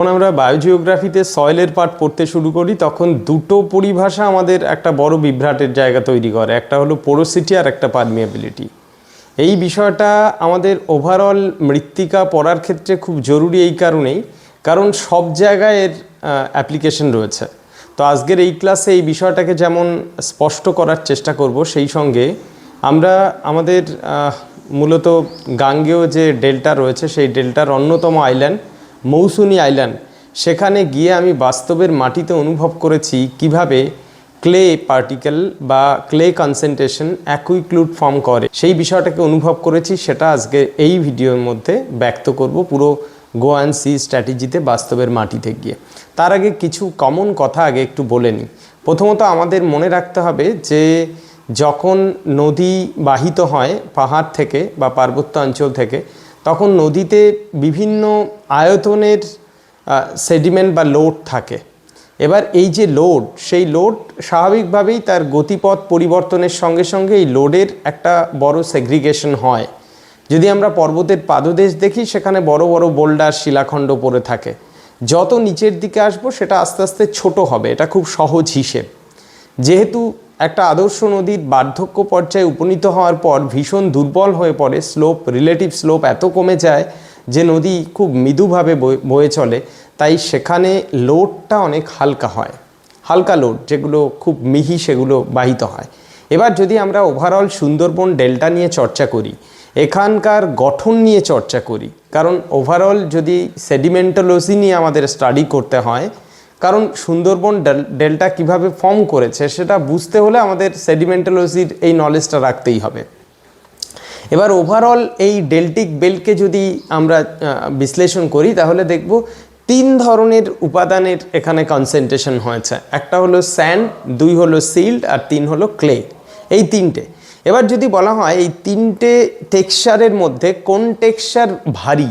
যখন আমরা বায়োজিওগ্রাফিতে সয়েলের পার্ট পড়তে শুরু করি তখন দুটো পরিভাষা আমাদের একটা বড় বিভ্রাটের জায়গা তৈরি করে। একটা হলো পোরোসিটি আর একটা পারমিয়াবিলিটি। এই বিষয়টা আমাদের ওভারঅল মৃত্তিকা পড়ার ক্ষেত্রে খুব জরুরি এই কারণেই, কারণ সব জায়গায় এর অ্যাপ্লিকেশন রয়েছে। তো আজকের এই ক্লাসে এই বিষয়টাকে যেমন স্পষ্ট করার চেষ্টা করব, সেই সঙ্গে আমরা আমাদের মূলত গাঙ্গেয় যে ডেল্টা রয়েছে সেই ডেল্টার অন্যতম আইল্যান্ড মৌসুনি আইল্যান্ড, সেখানে গিয়ে আমি বাস্তবের মাটিতে অনুভব করেছি কিভাবে ক্লে পার্টিকেল বা ক্লে কনসেন্ট্রেশন অ্যাকুইক্লুড ফর্ম করে। সেই বিষয়টাকে অনুভব করেছি, সেটা আজকে এই ভিডিওর মধ্যে ব্যক্ত করব পুরো গো অ্যান্ড সি স্ট্র্যাটেজিতে বাস্তবের মাটিতে গিয়ে। তার আগে কিছু কমন কথা আগে একটু বলে নিই। প্রথমত আমাদের মনে রাখতে হবে যে যখন নদী বাহিত হয় পাহাড় থেকে বা পার্বত্য অঞ্চল থেকে, তখন নদীতে বিভিন্ন আয়তনের সেডিমেন্ট বা লোড থাকে। এবার এই যে লোড, সেই লোড স্বাভাবিকভাবেই তার গতিপথ পরিবর্তনের সঙ্গে সঙ্গে এই লোডের একটা বড় সেগ্রিগেশন হয়। যদি আমরা পর্বতের পাদদেশ দেখি, সেখানে বড় বড় বোল্ডার শিলাখণ্ড পড়ে থাকে। যত নিচের দিকে আসবো সেটা আস্তে আস্তে ছোট হবে, এটা খুব সহজ হিসেব। যেহেতু একটা আদর্শ নদীর বার্ধক্য পর্যায়ে উপনীত হওয়ার পর ভীষণ দুর্বল হয়ে পড়ে, স্লোপ রিলেটিভ স্লোপ এত কমে যায় যে নদী খুব মৃদুভাবে বয়ে চলে, তাই সেখানে লোডটা অনেক হালকা হয়। হালকা লোড যেগুলো খুব মিহি, সেগুলো বাহিত হয়। এবার যদি আমরা ওভারঅল সুন্দরবন ডেল্টা নিয়ে চর্চা করি, এখানকার গঠন নিয়ে চর্চা করি, কারণ ওভারঅল যদি সেডিমেন্টোলজি নিয়ে আমাদের স্টাডি করতে হয়, কারণ সুন্দরবন ডেল্টা কিভাবে ফর্ম করেছে সেটা বুঝতে হলে আমাদের সেডিমেন্টোলজির এই নলেজটা রাখতেই হবে। এবার ওভারঅল এই ডেল্টিক বেল্টকে যদি আমরা বিশ্লেষণ করি, তাহলে দেখব তিন ধরনের উপাদানের এখানে কনসেন্ট্রেশন হয়েছে। একটা হলো স্যান্ড, দুই হলো সিল্ট, আর তিন হলো ক্লে। এই তিনটে। এবার যদি বলা হয় এই তিনটে টেক্সচারের মধ্যে কোন টেক্সচার ভারী,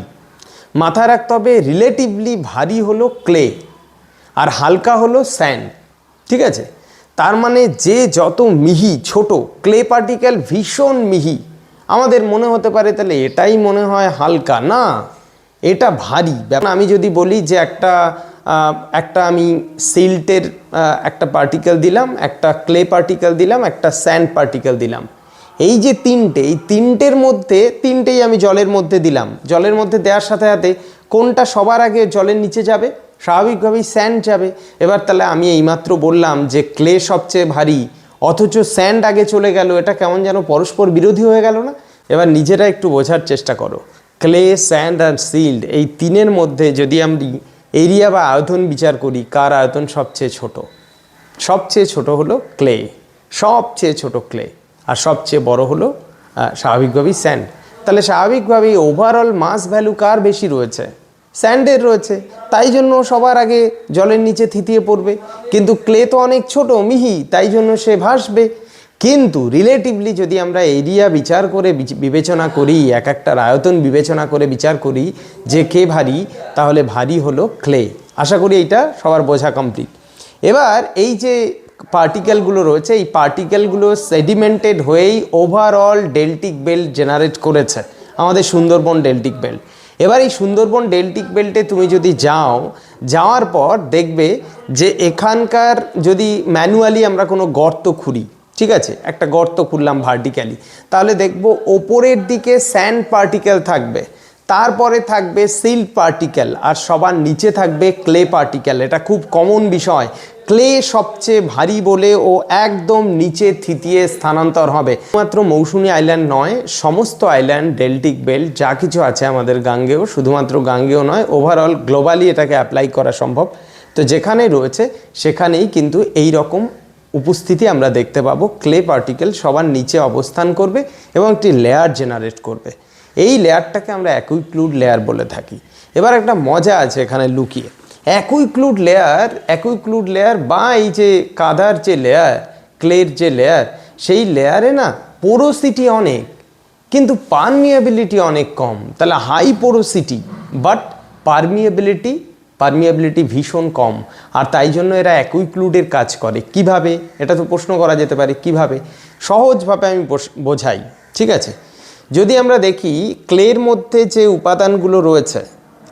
মাথায় রাখতে হবে রিলেটিভলি ভারী হলো ক্লে আর হালকা হলো স্যান্ড। ঠিক আছে? তার মানে যে যত মিহি, ছোট ক্লে পার্টিকেল ভীষণ মিহি, আমাদের মনে হতে পারে তাহলে এটাই মনে হয় হালকা, না, এটা ভারী। আমি যদি বলি যে একটা আমি সিল্টের একটা পার্টিকেল দিলাম, একটা ক্লে পার্টিকেল দিলাম, একটা স্যান্ড পার্টিকেল দিলাম, এই যে তিনটে, এই তিনটের মধ্যে তিনটেই আমি জলের মধ্যে দিলাম। জলের মধ্যে দেওয়ার সাথে সাথে কোনটা সবার আগে জলের নিচে যাবে? স্বাভাবিকভাবেই স্যান্ড যাবে। এবার তাহলে আমি এইমাত্র বললাম যে ক্লে সবচেয়ে ভারী, অথচ স্যান্ড আগে চলে গেল, এটা কেমন যেন পরস্পর বিরোধী হয়ে গেল না? এবার নিজেরা একটু বোঝার চেষ্টা করো। ক্লে, স্যান্ড আর সিল্ড, এই তিনের মধ্যে যদি আমি এরিয়া বা আয়তন বিচার করি, কার আয়তন সবচেয়ে ছোট? সবচেয়ে ছোট হলো ক্লে, সবচেয়ে ছোট ক্লে, আর সবচেয়ে বড় হলো স্বাভাবিকভাবেই স্যান্ড। তাহলে স্বাভাবিকভাবেই ওভারঅল মাস ভ্যালু কার বেশি রয়েছে? স্যান্ডের রয়েছে, তাই জন্য সবার আগে জলের নিচে থিতিয়ে পড়বে। কিন্তু ক্লে তো অনেক ছোট, মিহি, তাই জন্য সে ভাসবে। কিন্তু রিলেটিভলি যদি আমরা এরিয়া বিচার করে বিবেচনা করি, এক একটার আয়তন বিবেচনা করে বিচার করি যে কে ভারী, তাহলে ভারী হলো ক্লে। আশা করি এইটা সবার বোঝা কমপ্লিট। এবার এই যে পার্টিকেলগুলো রয়েছে, এই পার্টিকেলগুলো সেডিমেন্টেড হয়েই ওভারঅল ডেল্টিক বেল্ট জেনারেট করেছে, আমাদের সুন্দরবন ডেল্টিক বেল্ট। এবার এই সুন্দরবন ডেল্টিক বেল্টে তুমি যদি যাওয়ার পর দেখবে যে এখানকার যদি ম্যানুয়ালি আমরা কোনো গর্ত খুঁড়ি, ঠিক আছে, একটা গর্ত খুঁড়লাম ভার্টিক্যালি, তাহলে দেখব ওপরের দিকে স্যান্ড পার্টিকেল থাকবে, তারপরে থাকবে সিল্ট পার্টিকেল, আর সবার নিচে থাকবে ক্লে পার্টিকেল। এটা খুব কমন বিষয়। ক্লে সবচেয়ে ভারী বলে ও একদম নিচে থিতিয়ে স্থানান্তর হবে। মাত্র মৌসুমী আইল্যান্ড নয়, সমস্ত আইল্যান্ড, ডেল্টিক বেল্ট যা কিছু আছে আমাদের গাঙ্গেয়, শুধুমাত্র গাঙ্গেয় নয়, ওভারঅল গ্লোবালি এটাকে অ্যাপ্লাই করা সম্ভব। তো যেখানে রয়েছে সেখানেই কিন্তু এই রকম উপস্থিতি আমরা দেখতে পাবো। ক্লে পার্টিকেল সবার নিচে অবস্থান করবে এবং একটি লেয়ার জেনারেট করবে। এই লেয়ারটাকে আমরা অ্যাকুইক্লুড লেয়ার বলে থাকি। এবার একটা মজা আছে এখানে লুকিয়ে। অ্যাকুইক্লুড লেয়ার বা এই যে কাদার যে লেয়ার, ক্লের যে লেয়ার, সেই লেয়ারে না পোরোসিটি অনেক, কিন্তু পারমিয়াবিলিটি অনেক কম। তাহলে হাই পোরোসিটি বাট পারমিয়াবিলিটি ভীষণ কম, আর তাই জন্য এরা অ্যাকুইক্লুডের কাজ করে। কিভাবে? এটা তো প্রশ্ন করা যেতে পারে কিভাবে। সহজভাবে আমি বোঝাই, ঠিক আছে? যদি আমরা দেখি ক্লের মধ্যে যে উপাদানগুলো রয়েছে,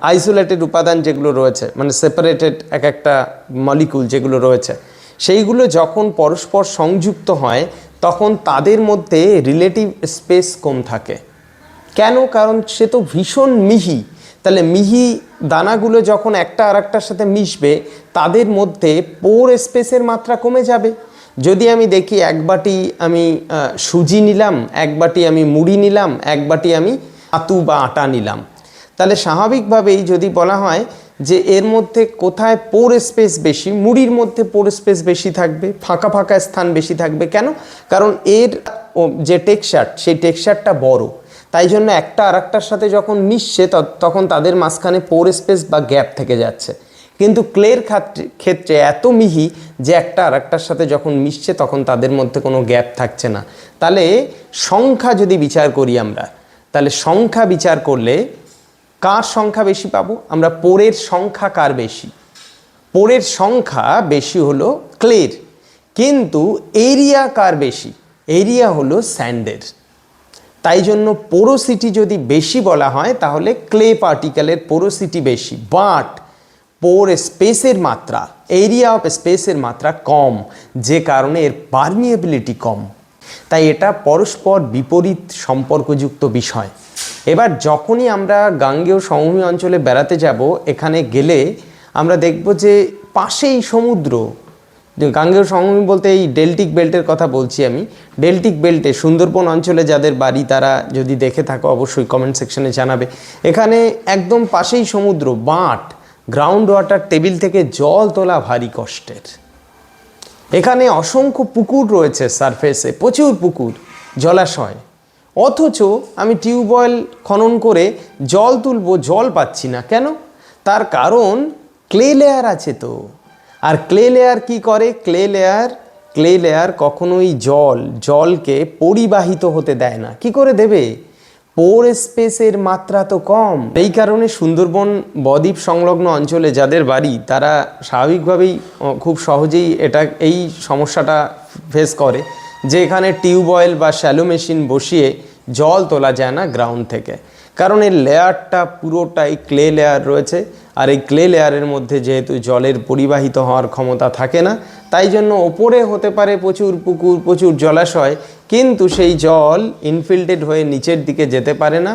আইসোলেটেড উপাদান যেগুলো রয়েছে, মানে সেপারেটেড এক একটা মলিকুল যেগুলো রয়েছে, সেইগুলো যখন পরস্পর সংযুক্ত হয় তখন তাদের মধ্যে রিলেটিভ স্পেস কম থাকে। কেন? কারণ সে তো ভীষণ মিহি। তাহলে মিহি দানাগুলো যখন একটা আর একটার সাথে মিশবে তাদের মধ্যে পোর স্পেসের মাত্রা কমে যাবে। যদি আমি দেখি এক বাটি আমি সুজি নিলাম, এক বাটি আমি মুড়ি নিলাম, এক বাটি আমি ছাতু বা আটা নিলাম, তাহলে স্বাভাবিকভাবেই যদি বলা হয় যে এর মধ্যে কোথায় পোর স্পেস বেশি, মুড়ির মধ্যে পোর স্পেস বেশি থাকবে, ফাঁকা ফাঁকা স্থান বেশি থাকবে। কেন? কারণ এর যে টেক্সচার, সেই টেক্সচারটা বড়, তাই জন্য একটা আর একটার সাথে যখন মিশছে তখন তাদের মাঝখানে পোর স্পেস বা গ্যাপ থেকে যাচ্ছে। কিন্তু ক্লের ক্ষেত্রে এত মিহি যে একটা আর একটার সাথে যখন মিশছে তখন তাদের মধ্যে কোনো গ্যাপ থাকছে না। তাহলে সংখ্যা যদি বিচার করি আমরা, তাহলে সংখ্যা বিচার করলে কার সংখ্যা বেশি পাবো আমরা? পোরের সংখ্যা কার বেশি? পোরের সংখ্যা বেশি হলো ক্লের, কিন্তু এরিয়া কার বেশি? এরিয়া হলো স্যান্ডের। তাই জন্য পোরোসিটি যদি বেশি বলা হয় তাহলে ক্লে পার্টিকেলের পোরোসিটি বেশি, বাট পোর স্পেসের মাত্রা, এরিয়া অফ স্পেসের মাত্রা কম, যে কারণে এর পারমিয়েবিলিটি কম। তাই এটা পরস্পর বিপরীত সম্পর্কযুক্ত বিষয়। এবার যখনই আমরা গাঙ্গেয় সমভূমি অঞ্চলে বেড়াতে যাব, এখানে গেলে আমরা দেখব যে পাশেই সমুদ্র। গাঙ্গেয় সমভূমি বলতে এই ডেল্টিক বেল্টের কথা বলছি আমি। ডেল্টিক বেল্টে সুন্দরবন অঞ্চলে যাদের বাড়ি তারা যদি দেখে থাকো অবশ্যই কমেন্ট সেকশনে জানাবে। এখানে একদম পাশেই সমুদ্র, বাট গ্রাউন্ড ওয়াটার টেবিল থেকে জল তোলা ভারী কষ্টের। এখানে অসংখ্য পুকুর রয়েছে সারফেসে, প্রচুর পুকুর, জলাশয়, অথচ আমি টিউবওয়েল খনন করে জল তুলবো, জল পাচ্ছি না। কেন? তার কারণ ক্লে লেয়ার আছে তো। আর ক্লে লেয়ার কী করে? ক্লে লেয়ার কখনোই জলকে পরিবাহিত হতে দেয় না। কি করে দেবে? পোর স্পেসের মাত্রা তো কম। এই কারণে সুন্দরবন বদ্বীপ সংলগ্ন অঞ্চলে যাদের বাড়ি তারা স্বাভাবিকভাবেই খুব সহজেই এই সমস্যাটা ফেস করে যে এখানে টিউবওয়েল বা শ্যালো মেশিন বসিয়ে জল তোলা যায় না গ্রাউন্ড থেকে। কারণ এর লেয়ারটা পুরোটাই ক্লে লেয়ার রয়েছে, আর এই ক্লে লেয়ারের মধ্যে যেহেতু জলের পরিবাহিত হওয়ার ক্ষমতা থাকে না, তাই জন্য ওপরে হতে পারে প্রচুর পুকুর, প্রচুর জলাশয়, কিন্তু সেই জল ইনফিল্ট্রেট হয়ে নিচের দিকে যেতে পারে না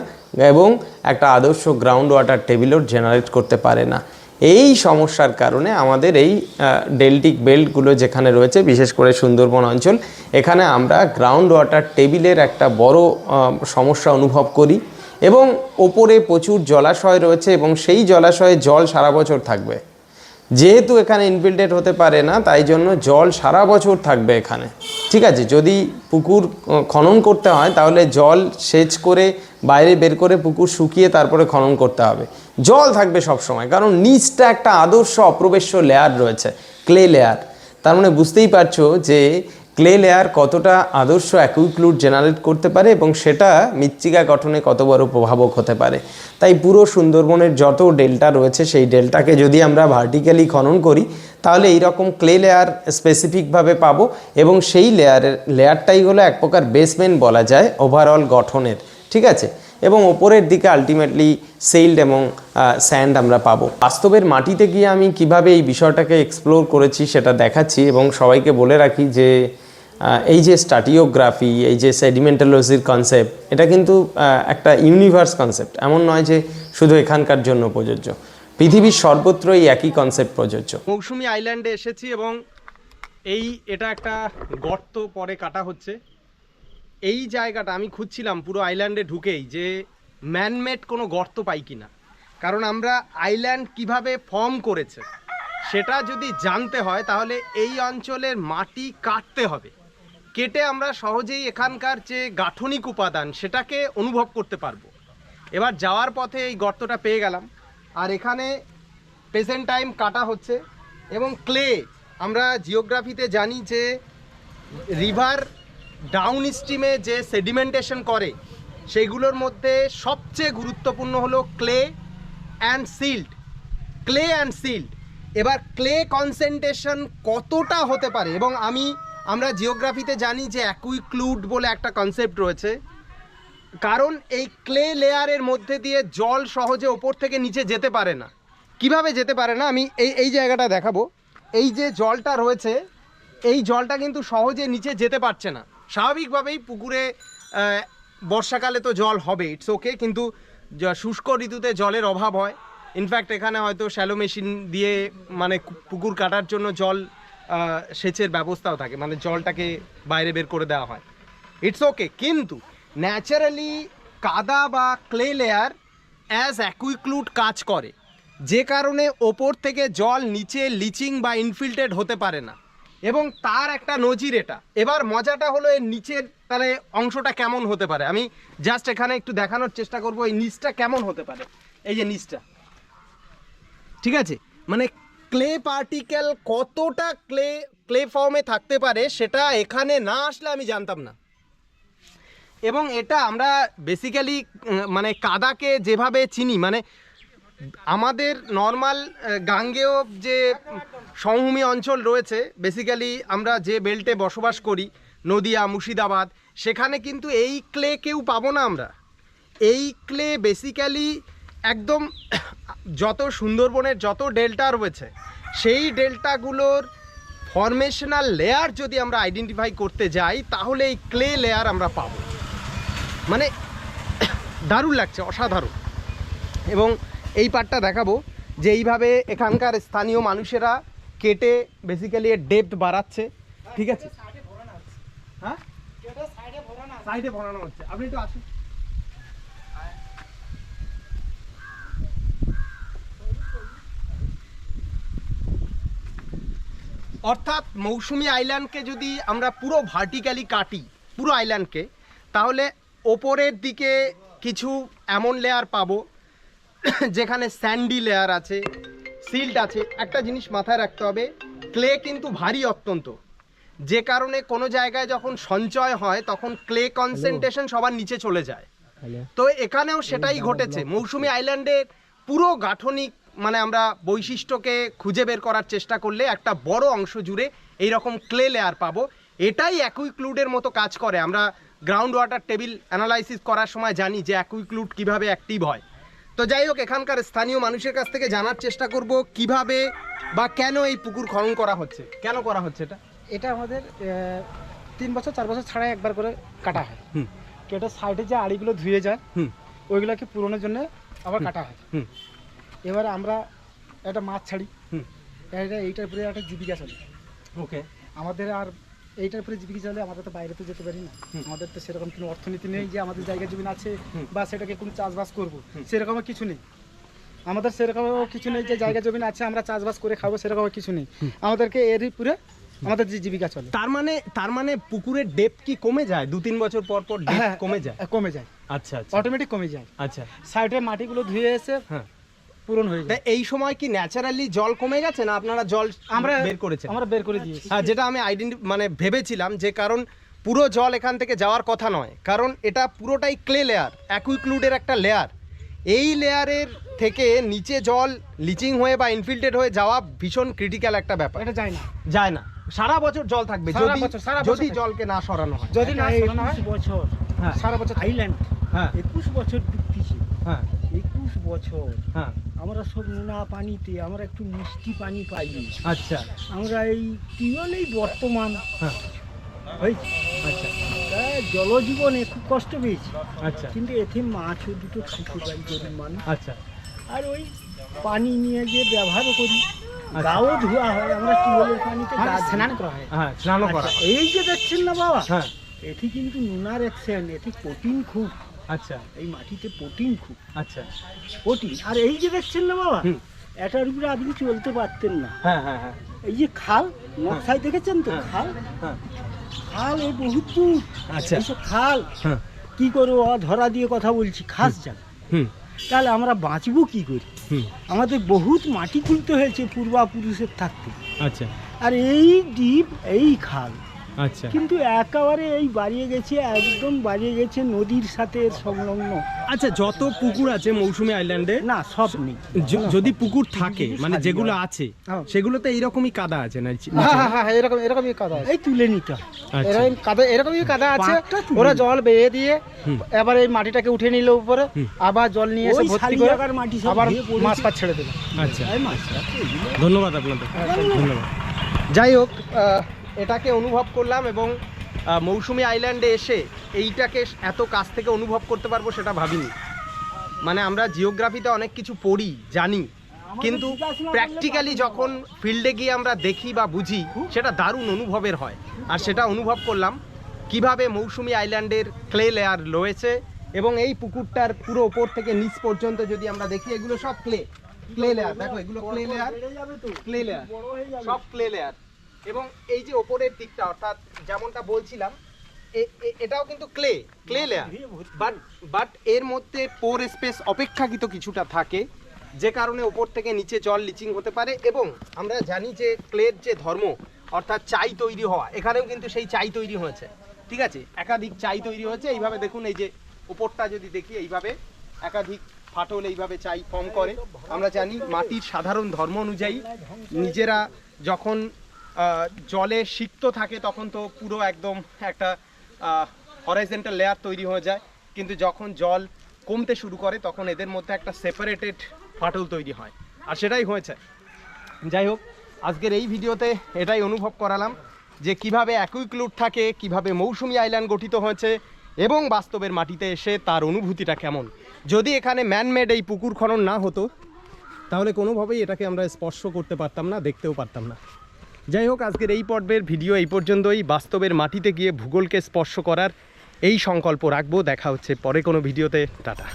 এবং একটা আদর্শ গ্রাউন্ড ওয়াটার টেবিলও জেনারেট করতে পারে না। এই সমস্যার কারণে আমাদের এই ডেল্টিক বেল্টগুলো যেখানে রয়েছে, বিশেষ করে সুন্দরবন অঞ্চল, এখানে আমরা গ্রাউন্ড ওয়াটার টেবিলের একটা বড় সমস্যা অনুভব করি। এবং ওপরে প্রচুর জলাশয় রয়েছে এবং সেই জলাশয়ে জল সারা বছর থাকবে। যেহেতু এখানে ইনফিল্ট্রেট হতে পারে না, তাই জন্য জল সারা বছর থাকবে এখানে। ঠিক আছে, যদি পুকুর খনন করতে হয় তাহলে জল সেচ করে বাইরে বের করে পুকুর শুকিয়ে তারপরে খনন করতে হবে। জল থাকবে সব সময়, কারণ নিচটা একটা আদর্শ অপ্রবেশ্য লেয়ার রয়েছে, ক্লে লেয়ার। তার মানে বুঝতেই পারছো যে ক্লে লেয়ার কতটা আদর্শ অ্যাকুইক্লুড জেনারেট করতে পারে এবং সেটা মৃত্তিকা গঠনে কত বড় প্রভাবক হতে পারে। তাই পুরো সুন্দরবনের যত ডেল্টা রয়েছে সেই ডেল্টাকে যদি আমরা ভার্টিক্যালি খনন করি তাহলে এইরকম ক্লে লেয়ার স্পেসিফিকভাবে পাবো এবং সেই লেয়ারটাই হলো এক প্রকার বেসমেন্ট বলা যায় ওভারঅল গঠনের। ঠিক আছে, এবং ওপরের দিকে আলটিমেটলি সেল্ড এবং স্যান্ড আমরা পাবো। বাস্তবের মাটিতে গিয়ে আমি কিভাবে এই বিষয়টাকে এক্সপ্লোর করেছি সেটা দেখাচ্ছি এবং সবাইকে বলে রাখি যে এই যে স্ট্র্যাটিওগ্রাফি, এই যে সেডিমেন্টোলজির কনসেপ্ট, এটা কিন্তু একটা ইউনিভার্স কনসেপ্ট। এমন নয় যে শুধু এখানকার জন্য প্রযোজ্য, পৃথিবীর সর্বত্রই একই কনসেপ্ট প্রযোজ্য। মৌসুমী আইল্যান্ডে এসেছি এবং এটা একটা গর্ত পরে কাটা হচ্ছে। এই জায়গাটা আমি খুঁজছিলাম পুরো আইল্যান্ডে ঢুকেই যে ম্যানমেড কোনো গর্ত পাই কিনা, কারণ আমরা আইল্যান্ড কিভাবে ফর্ম করেছে সেটা যদি জানতে হয় তাহলে এই অঞ্চলের মাটি কাটতে হবে। কেটে আমরা সহজেই এখানকার যে গাঠনিক উপাদান সেটাকে অনুভব করতে পারবো। এবার যাওয়ার পথে এই গর্তটা পেয়ে গেলাম, আর এখানে প্রেজেন্ট টাইম কাটা হচ্ছে। এবং ক্লে আমরা জিওগ্রাফিতে জানি যে রিভার ডাউন স্ট্রিমে যে সেডিমেন্টেশন করে সেগুলোর মধ্যে সবচেয়ে গুরুত্বপূর্ণ হলো ক্লে অ্যান্ড সিল্ট। এবার ক্লে কনসেন্ট্রেশন কতটা হতে পারে, এবং আমরা জিওগ্রাফিতে জানি যে অ্যাকুইক্লুড বলে একটা কনসেপ্ট রয়েছে। কারণ এই ক্লে লেয়ারের মধ্যে দিয়ে জল সহজে ওপর থেকে নিচে যেতে পারে না। কিভাবে যেতে পারে না আমি এই জায়গাটা দেখাবো। এই যে জলটা রয়েছে, এই জলটা কিন্তু সহজে নিচে যেতে পারছে না। স্বাভাবিকভাবেই পুকুরে বর্ষাকালে তো জল হবে, ইটস ওকে, কিন্তু শুষ্ক ঋতুতে জলের অভাব হয়। ইনফ্যাক্ট এখানে হয়তো শ্যালো মেশিন দিয়ে মানে পুকুর কাটার জন্য জল সেচের ব্যবস্থাও থাকে, মানে জলটাকে বাইরে বের করে দেওয়া হয়, ইটস ওকে। কিন্তু ন্যাচারালি কাদা বা ক্লে লেয়ার অ্যাজ অ্যাকুইক্লুড কাজ করে, যে কারণে ওপর থেকে জল নিচে লিচিং বা ইনফিল্ট্রেট হতে পারে না, এবং তার একটা নজির এটা। এবার মজাটা হলো এর নিচের তাহলে অংশটা কেমন হতে পারে। আমি জাস্ট এখানে একটু দেখানোর চেষ্টা করব এই নিচটা কেমন হতে পারে। এই যে নিচটা, ঠিক আছে, মানে ক্লে পার্টিকেল কতটা ক্লে ফর্মে থাকতে পারে সেটা এখানে না আসলে আমি জানতাম না। এবং এটা আমরা বেসিক্যালি মানে কাদাকে যেভাবে চিনি, মানে আমাদের নর্মাল গাঙ্গেয় যে সমভূমি অঞ্চল রয়েছে, বেসিক্যালি আমরা যে বেল্টে বসবাস করি, নদিয়া, মুর্শিদাবাদ, সেখানে কিন্তু এই ক্লে কেউ পাবো না আমরা। এই ক্লে বেসিক্যালি একদম যত সুন্দরবনের যত ডেল্টা রয়েছে, সেই ডেল্টাগুলোর ফরমেশনাল লেয়ার যদি আমরা আইডেন্টিফাই করতে যাই, তাহলে এই ক্লে লেয়ার আমরা পাবো। মানে দারুণ লাগছে, অসাধারণ। এবং এই পার্টটা দেখাবো যে এইভাবে এখানকার স্থানীয় মানুষেরা কেটে বেসিক্যালি এর ডেপথ বাড়াচ্ছে, ঠিক আছে। হ্যাঁ, সাইডে ভরানো হচ্ছে। আপনি একটু আসুন। অর্থাৎ মৌসুমী আইল্যান্ডকে যদি আমরা পুরো ভার্টিক্যালি কাটি, পুরো আইল্যান্ডকে, তাহলে ওপরের দিকে কিছু এমন লেয়ার পাবো যেখানে স্যান্ডি লেয়ার আছে, সিল্ট আছে। একটা জিনিস মাথায় রাখতে হবে, ক্লে কিন্তু ভারী অত্যন্ত, যে কারণে কোনো জায়গায় যখন সঞ্চয় হয় তখন ক্লে কনসেন্ট্রেশন সবার নিচে চলে যায়। তো এখানেও সেটাই ঘটেছে। মৌসুমী আইল্যান্ডের পুরো গাঠনিক মানে আমরা বৈশিষ্ট্যকে খুঁজে বের করার চেষ্টা করলে একটা বড় অংশ জুড়ে এইরকম ক্লে লেয়ার পাবো। এটাই অ্যাকুইক্লুডের মতো কাজ করে। আমরা গ্রাউন্ড ওয়াটার টেবিল অ্যানালাইসিস করার সময় জানি যে অ্যাকুইক্লুড কীভাবে অ্যাক্টিভ হয়। তো যাই হোক, এখানকার স্থানীয় মানুষের কাছ থেকে জানার চেষ্টা করব কিভাবে বা কেন এই পুকুর খনন করা হচ্ছে, কেন করা হচ্ছে এটা। এটা আমাদের 3 বছর 4 বছর ছাড়া একবার করে কাটা হয়। কেটে সাইডে যে আড়িগুলো ধুয়ে যায়, ওইগুলোকে পূরণের জন্য আবার কাটা হয়। এবারে আমরা একটা মাছ ছাড়ি, এইটার উপরে একটা জীবিকা চলে। ওকে, আমাদের আর এইটার উপরে জীবিকা চলে, আমাদের তো বাইরে তো যেতে পারি না। আমাদের তো সেরকম কোনো অর্থনীতি নেই যে আমাদের জায়গা জমি আছে বা সেটাকে কোনো চাষবাস করবো, সেরকমও কিছু নেই। আমাদের সেরকমও কিছু নেই যে জায়গা জমি আছে আমরা চাষবাস করে খাবো, সেরকম কিছু নেই। আমাদেরকে এরই পুরে আমাদের যে জীবিকা চলে। তার মানে পুকুরের ডেপথ কি কমে যায় 2-3 বছর পর পর? হ্যাঁ, কমে যায়, কমে যায়। আচ্ছা আচ্ছা, অটোমেটিক কমে যায়। আচ্ছা, সাইডে মাটিগুলো ধুয়ে এসে হ্যাঁ পূরণ হয়ে যায়। এই সময় কি ন্যাচারালি জল কমে গেছে না আপনারা জল আমরা বের করেছেন? আমরা বের করে দিয়েছি। হ্যাঁ, যেটা আমি মানে ভেবেছিলাম যে কারণ পুরো জল এখান থেকে যাওয়ার কথা নয়, কারণ এটা পুরোটাই ক্লে লেয়ার, অ্যাকুইক্লুডের একটা লেয়ার। এই লেয়ারের থেকে নিচে জল লিচিং হয়ে বা ইনফিল্ট্রেট হয়ে যাওয়া ভীষণ ক্রিটিক্যাল একটা ব্যাপার। এটা যায় না, যায় না, সারা বছর জল থাকবে যদি জলকে না সরানো হয়। যদি না সরানো হয় 21 বছর, হ্যাঁ, সারা বছর আইল্যান্ড, হ্যাঁ 21 বছর ডুবতেছে। হ্যাঁ 21 বছর হ্যাঁ, আমরা সব নোনা পানিতে, আমরা একটু মিষ্টি পানি পাই। আচ্ছা আমরা এই টিউবওয়েলেই বর্তমান হ্যাঁ, হয়েছে। আচ্ছা জলজীবনে খুব কষ্ট পেয়েছি, আচ্ছা কিন্তু এতে মাছও দুটো খাইতে পারি গরিব মানুষ। আচ্ছা, আর ওই পানি নিয়ে যে ব্যবহারও করি, গাও ধোয়া হয়, আমরা টিউবওয়েলের পানিতে গা স্নান করা হয়। হ্যাঁ স্নানও করা, আচ্ছা, এই যে দেখছেন না বাবা, হ্যাঁ এটি কিন্তু নোনার অ্যাকশন, এটি প্রোটিন খুব, আচ্ছা এই মাটিতে প্রোটিন খুব, আচ্ছা, প্রোটিন। আর এই যে দেখছেন না বাবা, হুম। এটার উপরে আপনি চলতে পারতেন না। হ্যাঁ হ্যাঁ হ্যাঁ, এই যে খাল নকশায় দেখেছেন তো, হ্যাঁ। খাল হ্যাঁ খাল এই বহুত দূর। আচ্ছা, এইসব খাল হ্যাঁ কি করবো, ধরা দিয়ে কথা বলছি, খাস যান, হুম তাহলে আমরা বাঁচবো কি করে? হুম, আমাদের বহুত মাটি তুলতে হয়েছে পূর্বাপুরুষের থাকতে। আচ্ছা আর এই দ্বীপ, এই খাল, আচ্ছা কিন্তু একেবারে এই বাড়িয়ে গেছে, একদম বাড়িয়ে গেছে নদীর সাথে সংলগ্ন। আচ্ছা, যত পুকুর আছে মৌসুমী আইল্যান্ডে, না সব নেই, যদি পুকুর থাকে মানে যেগুলো আছে হ্যাঁ। সেগুলোতে এইরকমই কাদা আছে না? হ্যাঁ এরকমই কাদা আছে। এই তুলে নিতে হয়। আচ্ছা, এরকমই কাদা আছে। পাটটা তুলে ওরা জল বেয়ে দিয়ে এবার এই মাটিটাকে উঠে নিল উপরে, আবার জল নিয়ে এসে ওই ভর্তি শালি করে জায়গার মাটি সব আবার ধুয়ে পড়েছে। মাছ পাছ ছেড়ে দিল। আচ্ছা, এই মাছটা তো এগুলো ধন্যবাদ আপনাদের, ধন্যবাদ। যাই হোক, এটাকে অনুভব করলাম এবং মৌসুমী আইল্যান্ডে এসে এইটাকে এত কাছ থেকে অনুভব করতে পারবো সেটা ভাবিনি। মানে আমরা জিওগ্রাফিতে অনেক কিছু পড়ি, জানি, কিন্তু প্র্যাকটিক্যালি যখন ফিল্ডে গিয়ে আমরা দেখি বা বুঝি সেটা দারুণ অনুভবের হয়। আর সেটা অনুভব করলাম কিভাবে মৌসুমী আইল্যান্ডের ক্লে লেয়ার রয়েছে এবং এই পুকুরটার পুরো ওপর থেকে নিচ পর্যন্ত যদি আমরা দেখি এগুলো সব ক্লে লেয়ার। দেখো এগুলো ক্লে লেয়ার, সব ক্লে লেয়ার। এবং এই যে ওপরের দিকটা, অর্থাৎ যেমনটা বলছিলাম, এটাও কিন্তু ক্লে লেয়ার, বাট এর মধ্যে পোর স্পেস অপেক্ষাকৃত কিছুটা থাকে, যে কারণে ওপর থেকে নিচে জল লিচিং হতে পারে। এবং আমরা জানি যে ক্লের যে ধর্ম, অর্থাৎ চাই তৈরি হওয়া, এখানেও কিন্তু সেই চাই তৈরি হয়েছে। ঠিক আছে, একাধিক চাই তৈরি হয়েছে। এইভাবে দেখুন, এই যে ওপরটা যদি দেখি, এইভাবে একাধিক ফাটল এইভাবে চাই ফর্ম করে। আমরা জানি মাটির সাধারণ ধর্ম অনুযায়ী নিজেরা যখন জলে সিক্ত থাকে তখন তো পুরো একদম একটা হরাইজন্টাল লেয়ার তৈরি হয়ে যায়, কিন্তু যখন জল কমতে শুরু করে তখন এদের মধ্যে একটা সেপারেটেড ফাটল তৈরি হয়, আর সেটাই হয়েছে। যাই হোক, আজকের এই ভিডিওতে এটাই অনুভব করালাম যে কিভাবে অ্যাকুইক্লুড থাকে, কিভাবে মৌসুমী আইল্যান্ড গঠিত হয়েছে এবং বাস্তবের মাটিতে এসে তার অনুভূতিটা কেমন। যদি এখানে ম্যানমেড এই পুকুর খনন না হতো তাহলে কোনোভাবেই এটাকে আমরা স্পর্শ করতে পারতাম না, দেখতেও পারতাম না। যাই হোক, আজকের এই পর্বের ভিডিও এই পর্যন্তই। বাস্তবের মাটিতে গিয়ে ভূগোলকে স্পর্শ করার এই সংকল্প রাখবো। দেখা হচ্ছে পরে কোনো ভিডিওতে। টাটা।